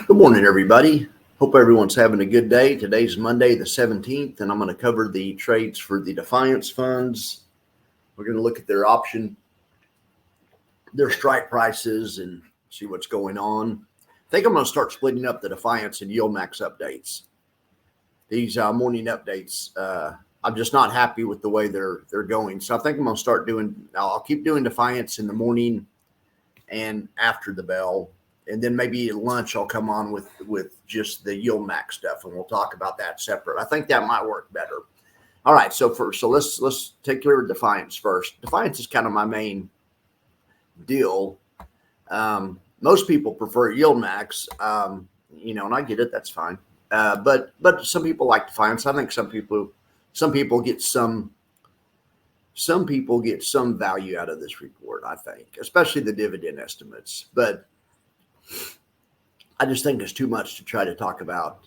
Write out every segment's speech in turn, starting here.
Good morning, everybody. Hope everyone's having a good day. Today's Monday, the 17th, and I'm going to cover the trades for the Defiance funds. We're going to look at their option, their strike prices, and see what's going on. I think I'm going to start splitting up the Defiance and Yield Max updates. These morning updates, I'm just not happy with the way they're going. So I think I'm going to start doing. I'll keep doing Defiance in the morning and after the bell. And then maybe at lunch I'll come on with just the yield max stuff, and we'll talk about that separate. I think that might work better. All right, so let's take care of Defiance first. Defiance is kind of my main deal. Most people prefer yield max, and I get it. That's fine. But some people like Defiance. I think some people get some value out of this report. I think, especially the dividend estimates, but I just think there's too much to try to talk about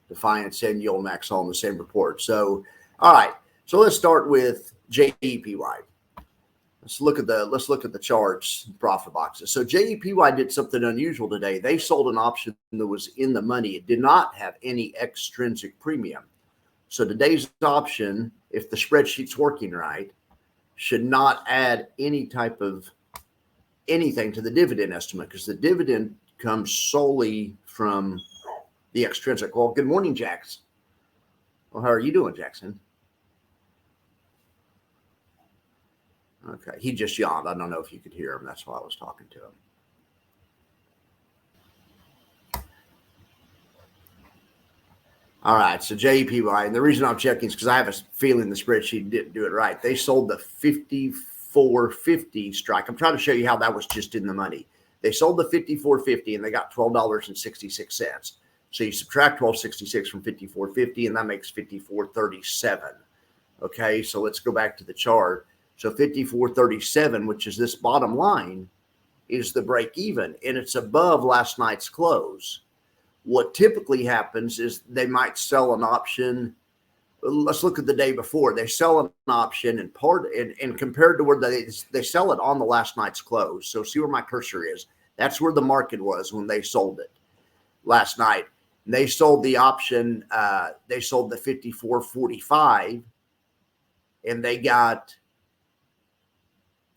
Defiance and Yield Max all in the same report. So, all right. So let's start with JEPY. Let's look at the charts, profit boxes. So JEPY did something unusual today. They sold an option that was in the money. It did not have any extrinsic premium. So today's option, if the spreadsheet's working right, should not add any type of anything to the dividend estimate, because the dividend comes solely from the extrinsic. Well, good morning, Jackson. Well, how are you doing, Jackson? Okay, he just yawned. I don't know if you could hear him. That's why I was talking to him. All right, so JEPY, and the reason I'm checking is because I have a feeling the spreadsheet didn't do it right. They sold the 54.50 strike. I'm trying to show you how that was just in the money. They sold the 54.50 and they got $12.66. So you subtract 12.66 from 54.50 and that makes 54.37. Okay, so let's go back to the chart. So 54.37, which is this bottom line, is the break even, and it's above last night's close. What typically happens is they might sell an option. Let's look at the day before. They sell an option and compared to where they sell it on the last night's close. So see where my cursor is. That's where the market was when they sold it last night. And they sold the option. They sold the 54.45, and they got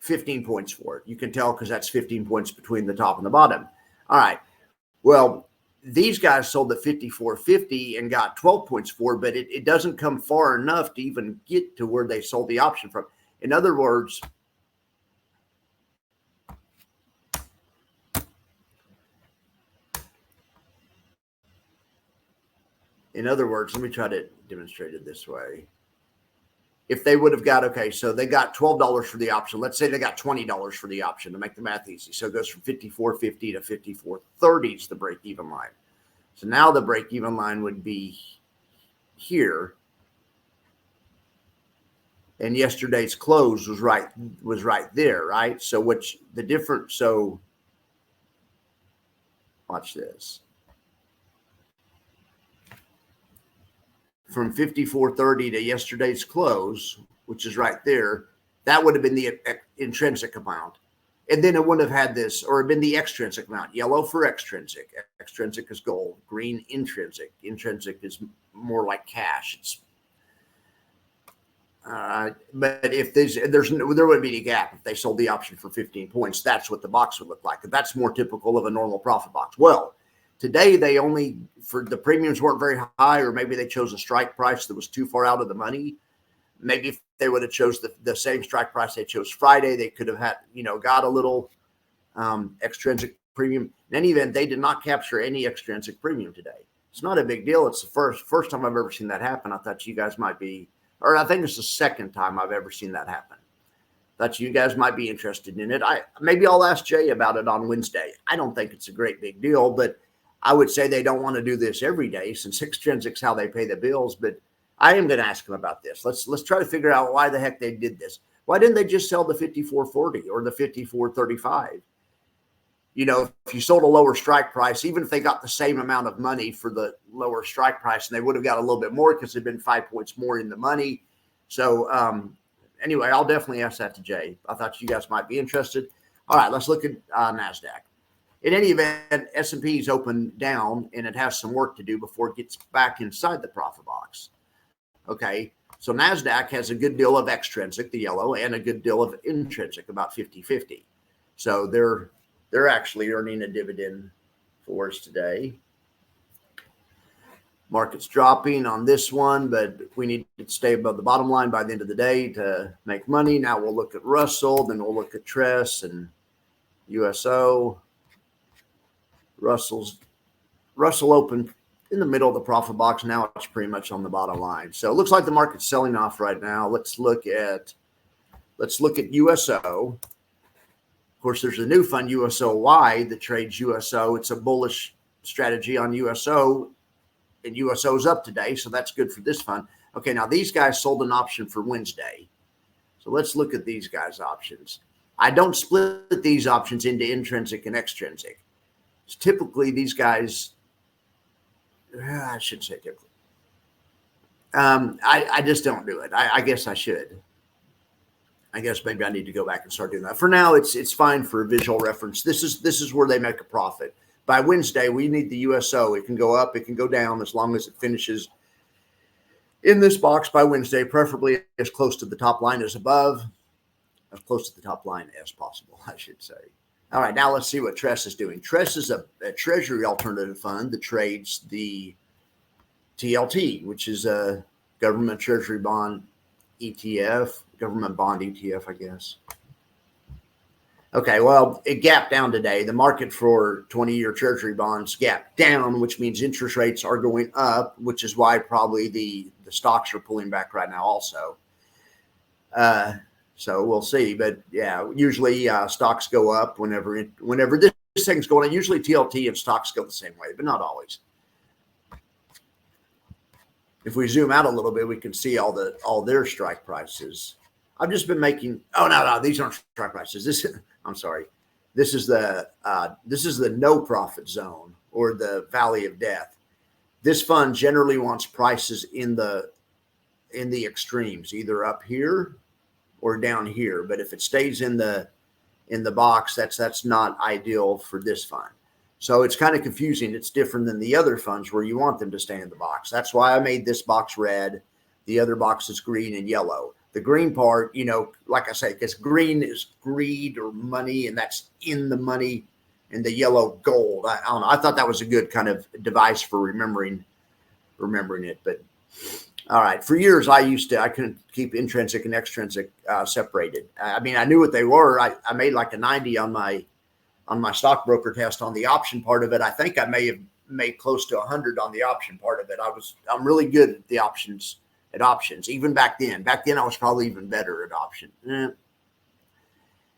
15 points for it. You can tell because that's 15 points between the top and the bottom. All right. Well, these guys sold the 54.50 and got 12 points for it, but it doesn't come far enough to even get to where they sold the option from. In other words, let me try to demonstrate it this way. If they would have got, okay, so they got $12 for the option. Let's say they got $20 for the option to make the math easy. So it goes from 54.50 to 54.30 is the break-even line. So now the break-even line would be here. And yesterday's close was right there, right? So which the difference, so watch this. From 54.30 to yesterday's close, which is right there, that would have been the intrinsic amount. And then it wouldn't have had this, or been the extrinsic amount. Yellow for extrinsic. Extrinsic is gold. Green, intrinsic. Intrinsic is more like cash. It's but if there would be a gap if they sold the option for 15 points. That's what the box would look like. That's more typical of a normal profit box. Well, today they only, for the premiums weren't very high, or maybe they chose a strike price that was too far out of the money. Maybe if they would have chose the same strike price they chose Friday, they could have had, got a little extrinsic premium. In any event, they did not capture any extrinsic premium today. It's not a big deal. It's the first time I've ever seen that happen. I thought you guys might be, or I think it's the second time I've ever seen that happen. Thought you guys might be interested in it. Maybe I'll ask Jay about it on Wednesday. I don't think it's a great big deal, but I would say they don't want to do this every day since extrinsic's how they pay the bills. But I am going to ask them about this. Let's try to figure out why the heck they did this. Why didn't they just sell the 54.40 or the 54.35? If you sold a lower strike price, even if they got the same amount of money for the lower strike price, and they would have got a little bit more because it'd been 5 points more in the money. So anyway, I'll definitely ask that to Jay. I thought you guys might be interested. All right, let's look at NASDAQ. in any event, S&P is open down, and it has some work to do before it gets back inside the profit box. Okay, so NASDAQ has a good deal of extrinsic, the yellow, and a good deal of intrinsic, about 50-50. So they're actually earning a dividend for us today. Market's dropping on this one, but we need to stay above the bottom line by the end of the day to make money. Now we'll look at Russell, then we'll look at Tress and USO. Russell opened in the middle of the profit box. Now it's pretty much on the bottom line. So it looks like the market's selling off right now. Let's look at USO. Of course, there's a new fund, USOY, that trades USO. It's a bullish strategy on USO, and USO's up today, so that's good for this fund. Okay, now these guys sold an option for Wednesday. So let's look at these guys' options. I don't split these options into intrinsic and extrinsic. Typically, these guys, I shouldn't say typically. I just don't do it. I guess I should. I guess maybe I need to go back and start doing that. For now, it's fine for visual reference. This is where they make a profit. By Wednesday, we need the USO. It can go up, it can go down as long as it finishes in this box by Wednesday, preferably as close to the top line as above, as close to the top line as possible, I should say. All right, now let's see what Tress is doing. Tress is a treasury alternative fund that trades the TLT, which is a government treasury bond ETF, government bond ETF, I guess. Okay, well, it gapped down today. The market for 20-year treasury bonds gapped down, which means interest rates are going up, which is why probably the stocks are pulling back right now also. So we'll see. But, yeah, usually stocks go up whenever this thing's going on. Usually TLT and stocks go the same way, but not always. If we zoom out a little bit, we can see all their strike prices. I've just been making. Oh no, these aren't strike prices. I'm sorry. This is the no profit zone, or the valley of death. This fund generally wants prices in the extremes, either up here or down here. But if it stays in the box, that's not ideal for this fund. So it's kind of confusing. It's different than the other funds where you want them to stay in the box. That's why I made this box red. The other box is green and yellow. The green part, like I say, because green is greed or money, and that's in the money, and the yellow gold. I don't know. I thought that was a good kind of device for remembering it. But all right, for years I couldn't keep intrinsic and extrinsic separated. I mean, I knew what they were. I made like a 90 on my stockbroker test on the option part of it. I think I may have made close to 100 on the option part of it. I'm really good at the options. Even back then I was probably even better at options.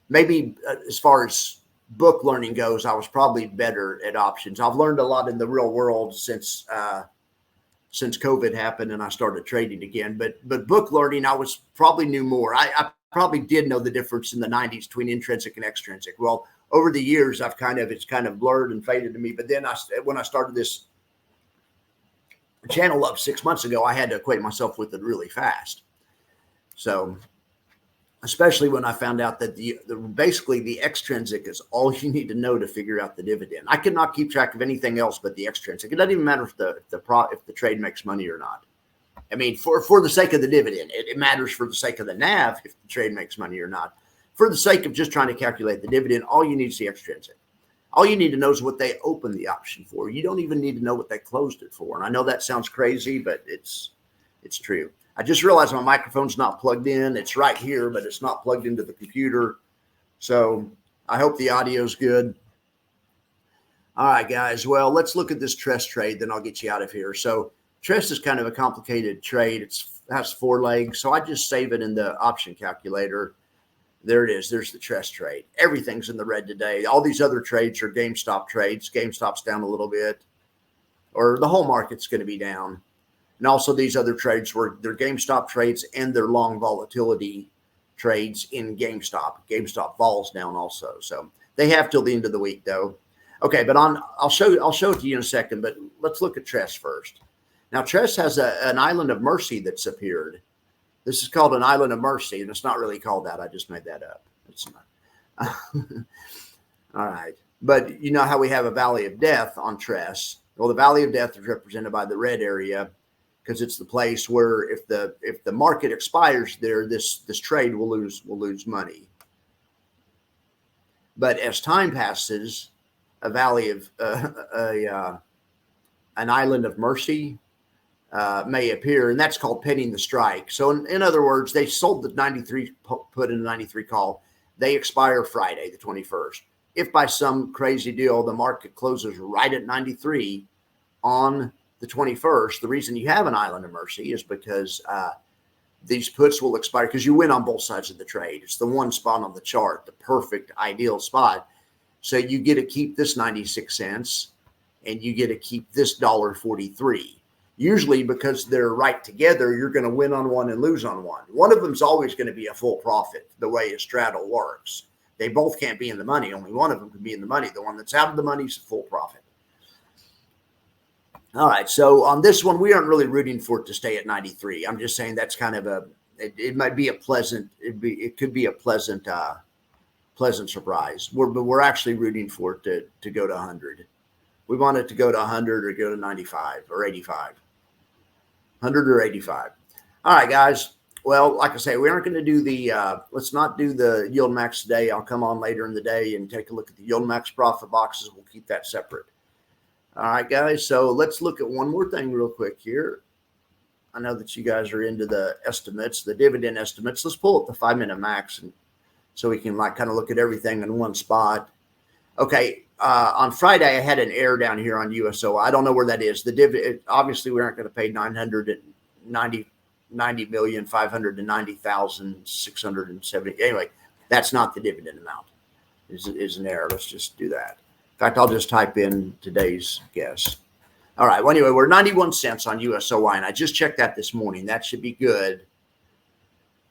Maybe as far as book learning goes, I was probably better at options. I've learned a lot in the real world since COVID happened and I started trading again. But book learning, I was probably knew more. I probably did know the difference in the 90s between intrinsic and extrinsic. Well, over the years, it's kind of blurred and faded to me. But then when I started this channel up 6 months ago, I had to acquaint myself with it really fast. So, especially when I found out that basically the extrinsic is all you need to know to figure out the dividend. I could not keep track of anything else but the extrinsic. It doesn't even matter if the trade makes money or not. I mean, for the sake of the dividend, it matters for the sake of the NAV if the trade makes money or not. For the sake of just trying to calculate the dividend, all you need is the extrinsic. All you need to know is what they opened the option for. You don't even need to know what they closed it for. And I know that sounds crazy, but it's true. I just realized my microphone's not plugged in. It's right here, but it's not plugged into the computer. So I hope the audio's good. All right, guys. Well, let's look at this Tress trade, then I'll get you out of here. So Tress is kind of a complicated trade. It has 4 legs. So I just save it in the option calculator. There it is. There's the Tress trade. Everything's in the red today. All these other trades are GameStop trades. GameStop's down a little bit, or the whole market's going to be down. And also these other trades were their GameStop trades and their long volatility trades in GameStop. GameStop falls down also. So they have till the end of the week though. Okay, but I'll show it to you in a second, but let's look at Tress first. Now Tress has an island of mercy that's appeared. This is called an island of mercy, and it's not really called that. I just made that up. It's not. All right. But you know how we have a valley of death on Tress? Well, the valley of death is represented by the red area because it's the place where if the market expires there, this trade will lose money. But as time passes, a valley of an island of mercy may appear, and that's called penning the strike. So in other words, they sold the 93 put in the 93 call. They expire Friday, the 21st. If by some crazy deal the market closes right at 93 on the 21st, the reason you have an island of mercy is because these puts will expire because you win on both sides of the trade. It's the one spot on the chart, the perfect ideal spot. So you get to keep this 96 cents and you get to keep this $1.43. Usually because they're right together, you're going to win on one and lose on one. One of them is always going to be a full profit the way a straddle works. They both can't be in the money. Only one of them can be in the money. The one that's out of the money is a full profit. All right. So on this one, we aren't really rooting for it to stay at 93. I'm just saying that's kind of it might be a pleasant, it could be a pleasant surprise. We're actually rooting for it to go to 100. We want it to go to 100 or go to 95 or 85. 100 or 85. All right, guys. Well, like I say, we aren't going to do let's not do the yield max today. I'll come on later in the day and take a look at the yield max profit boxes. We'll keep that separate. All right, guys. So let's look at one more thing real quick here. I know that you guys are into the estimates, the dividend estimates. Let's pull up the 5-minute max and so we can kind of look at everything in one spot. Okay. On Friday, I had an error down here on USO. I don't know where that is. Obviously, we aren't going to pay $990,590,670. Anyway, that's not the dividend amount. Is an error. Let's just do that. In fact, I'll just type in today's guess. All right. Well, anyway, we're 91 cents on USOY, and I just checked that this morning. That should be good.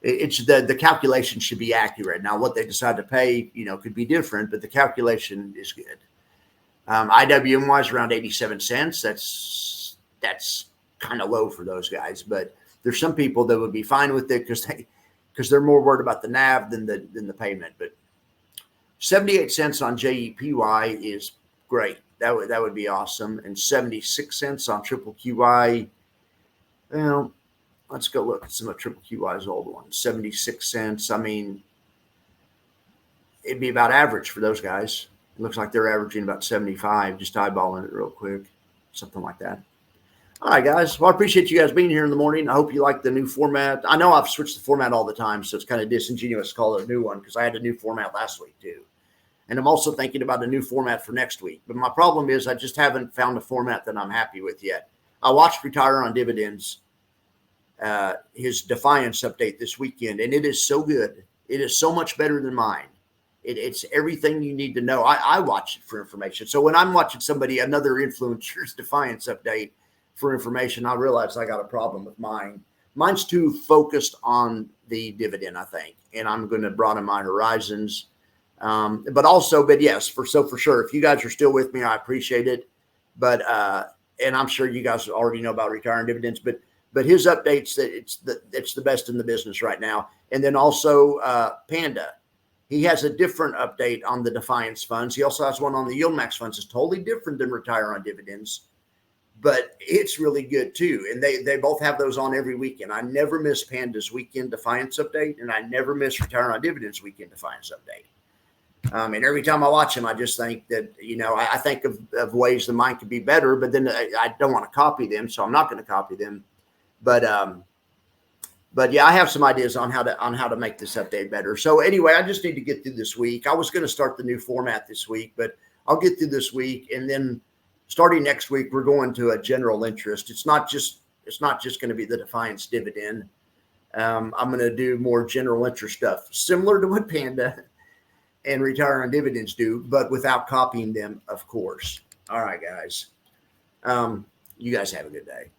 It's the calculation should be accurate. Now, what they decide to pay, could be different, but the calculation is good. IWMY is around 87 cents. That's kind of low for those guys, but there's some people that would be fine with it because they're more worried about the NAV than the payment. But 78 cents on JEPY is great. That would be awesome. And 76 cents on triple QY. Well, let's go look at some of triple QY's old ones. 76 cents. I mean, it'd be about average for those guys. It looks like they're averaging about 75, just eyeballing it real quick, something like that. All right, guys. Well, I appreciate you guys being here in the morning. I hope you like the new format. I know I've switched the format all the time, so it's kind of disingenuous to call it a new one because I had a new format last week too. And I'm also thinking about a new format for next week. But my problem is I just haven't found a format that I'm happy with yet. I watched Retire on Dividends, his Defiance update this weekend, and it is so good. It is so much better than mine. It's everything you need to know. I watch it for information. So when I'm watching another influencer's Defiance update for information, I realize I got a problem with mine. Mine's too focused on the dividend, I think, and I'm going to broaden my horizons. But yes, for sure, if you guys are still with me, I appreciate it. But and I'm sure you guys already know about retiring dividends, but his updates that it's the best in the business right now. And then also Panda, he has a different update on the Defiance funds. He also has one on the Yield Max funds. It's totally different than Retire on Dividends, but it's really good too. And they both have those on every weekend. I never miss Panda's weekend Defiance update, and I never miss Retire on Dividends weekend Defiance update. And every time I watch them, I just think that, I think of ways that mine could be better, but then I don't want to copy them, so I'm not going to copy them. But yeah, I have some ideas on how to make this update better. So anyway, I just need to get through this week. I was going to start the new format this week, but I'll get through this week, and then starting next week, we're going to a general interest. It's not just going to be the Defiance dividend. I'm going to do more general interest stuff, similar to what Panda and Retire on Dividends do, but without copying them, of course. All right, guys. You guys have a good day.